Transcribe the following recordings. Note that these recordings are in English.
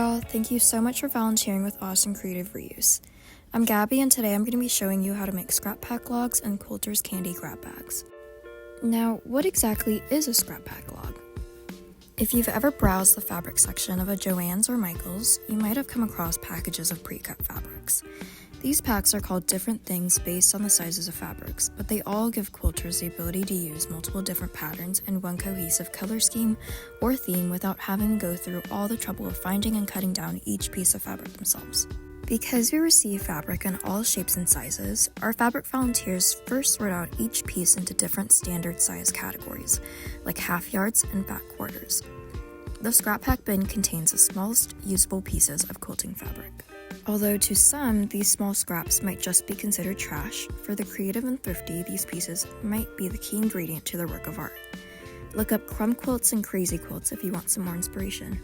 y'all, thank you so much for volunteering with Awesome Creative Reuse. I'm Gabby and today I'm going to be showing you how to make scrap pack logs and Quilter's candy grab bags. Now, what exactly is a scrap pack log? If you've ever browsed the fabric section of a Joann's or Michael's, you might have come across packages of pre-cut fabrics. These packs are called different things based on the sizes of fabrics, but they all give quilters the ability to use multiple different patterns in one cohesive color scheme or theme without having to go through all the trouble of finding and cutting down each piece of fabric themselves. Because we receive fabric in all shapes and sizes, our fabric volunteers first sort out each piece into different standard size categories, like half yards and back quarters. The scrap pack bin contains the smallest usable pieces of quilting fabric. Although to some, these small scraps might just be considered trash, for the creative and thrifty, these pieces might be the key ingredient to their work of art. Look up crumb quilts and crazy quilts if you want some more inspiration.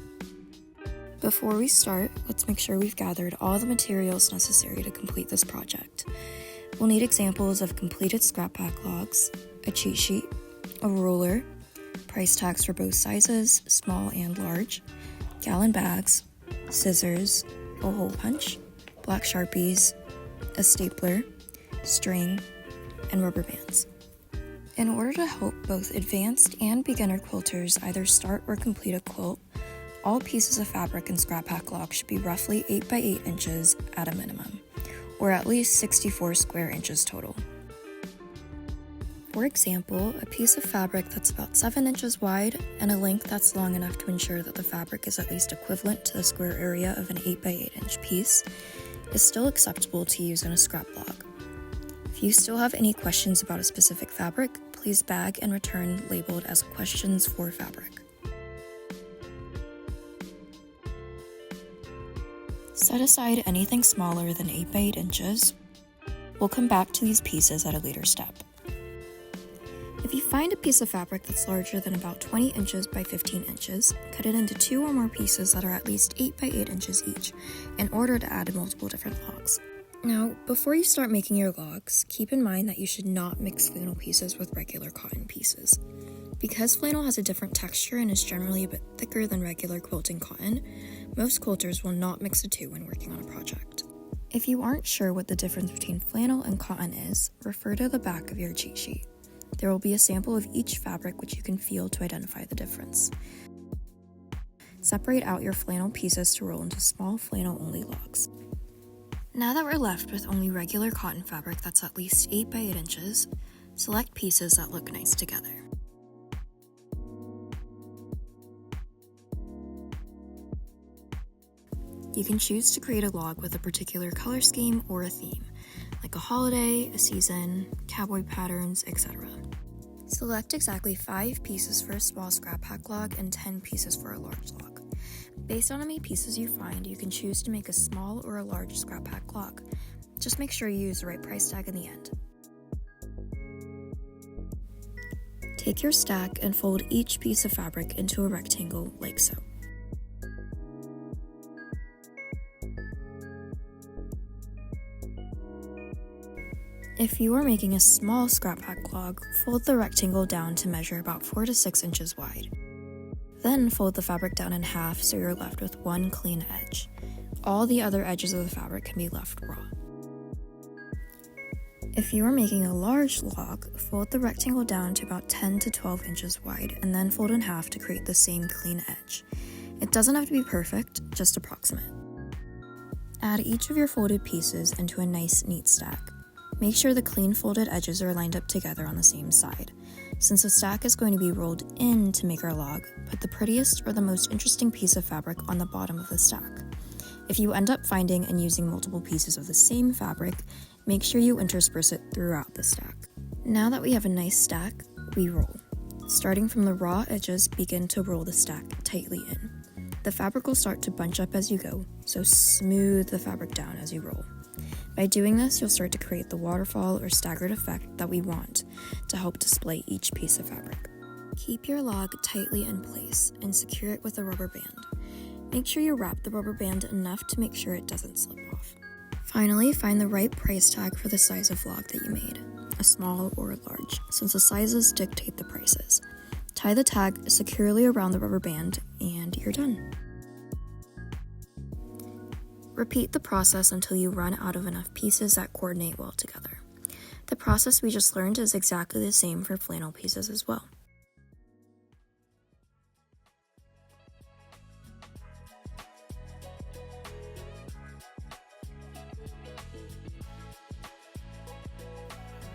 Before we start, let's make sure we've gathered all the materials necessary to complete this project. We'll need examples of completed scrap pack logs, a cheat sheet, a ruler, price tags for both sizes, small and large, gallon bags, scissors, a hole punch, black Sharpies, a stapler, string, and rubber bands. In order to help both advanced and beginner quilters either start or complete a quilt, all pieces of fabric in scrap pack log should be roughly 8 by 8 inches at a minimum, or at least 64 square inches total. For example, a piece of fabric that's about 7 inches wide and a length that's long enough to ensure that the fabric is at least equivalent to the square area of an 8 by 8 inch piece is still acceptable to use in a scrap log. If you still have any questions about a specific fabric, please bag and return labeled as questions for fabric. Set aside anything smaller than 8 by 8 inches. We'll come back to these pieces at a later step. If you find a piece of fabric that's larger than about 20 inches by 15 inches, cut it into 2 or more pieces that are at least 8 by 8 inches each, in order to add multiple different logs. Now, before you start making your logs, keep in mind that you should not mix flannel pieces with regular cotton pieces. Because flannel has a different texture and is generally a bit thicker than regular quilting cotton, most quilters will not mix the two when working on a project. If you aren't sure what the difference between flannel and cotton is, refer to the back of your cheat sheet. There will be a sample of each fabric which you can feel to identify the difference. Separate out your flannel pieces to roll into small flannel-only logs. Now that we're left with only regular cotton fabric that's at least 8 by 8 inches, select pieces that look nice together. You can choose to create a log with a particular color scheme or a theme, like a holiday, a season, cowboy patterns, etc. Select exactly 5 pieces for a small scrap pack log and 10 pieces for a large log. Based on how many pieces you find, you can choose to make a small or a large scrap pack log. Just make sure you use the right price tag in the end. Take your stack and fold each piece of fabric into a rectangle like so. If you are making a small scrap pack log, fold the rectangle down to measure about 4 to 6 inches wide. Then fold the fabric down in half so you're left with one clean edge. All the other edges of the fabric can be left raw. If you are making a large log, fold the rectangle down to about 10 to 12 inches wide and then fold in half to create the same clean edge. It doesn't have to be perfect, just approximate. Add each of your folded pieces into a nice, neat stack. Make sure the clean folded edges are lined up together on the same side. Since the stack is going to be rolled in to make our log, put the prettiest or the most interesting piece of fabric on the bottom of the stack. If you end up finding and using multiple pieces of the same fabric, make sure you intersperse it throughout the stack. Now that we have a nice stack, we roll. Starting from the raw edges, begin to roll the stack tightly in. The fabric will start to bunch up as you go, so smooth the fabric down as you roll. By doing this, you'll start to create the waterfall or staggered effect that we want to help display each piece of fabric. Keep your log tightly in place and secure it with a rubber band. Make sure you wrap the rubber band enough to make sure it doesn't slip off. Finally, find the right price tag for the size of log that you made, a small or a large, since the sizes dictate the prices. Tie the tag securely around the rubber band and you're done. Repeat the process until you run out of enough pieces that coordinate well together. The process we just learned is exactly the same for flannel pieces as well.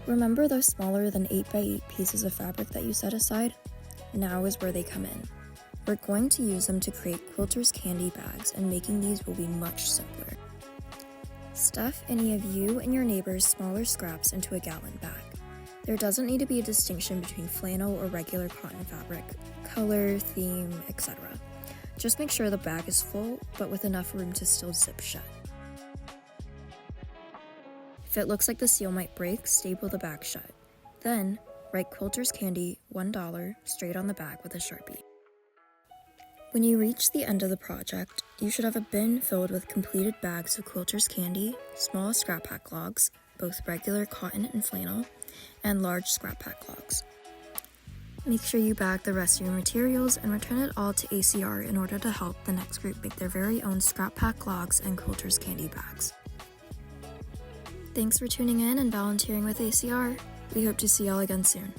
Remember those smaller than 8x8 pieces of fabric that you set aside? Now is where they come in. We're going to use them to create Quilter's candy bags, and making these will be much simpler. Stuff any of you and your neighbor's smaller scraps into a gallon bag. There doesn't need to be a distinction between flannel or regular cotton fabric, color, theme, etc. Just make sure the bag is full, but with enough room to still zip shut. If it looks like the seal might break, staple the bag shut. Then, write Quilter's Candy $1 straight on the bag with a Sharpie. When you reach the end of the project, you should have a bin filled with completed bags of Quilter's Candy, small scrap pack logs, both regular cotton and flannel, and large scrap pack logs. Make sure you bag the rest of your materials and return it all to ACR in order to help the next group make their very own scrap pack logs and Quilter's Candy bags. Thanks for tuning in and volunteering with ACR. We hope to see y'all again soon.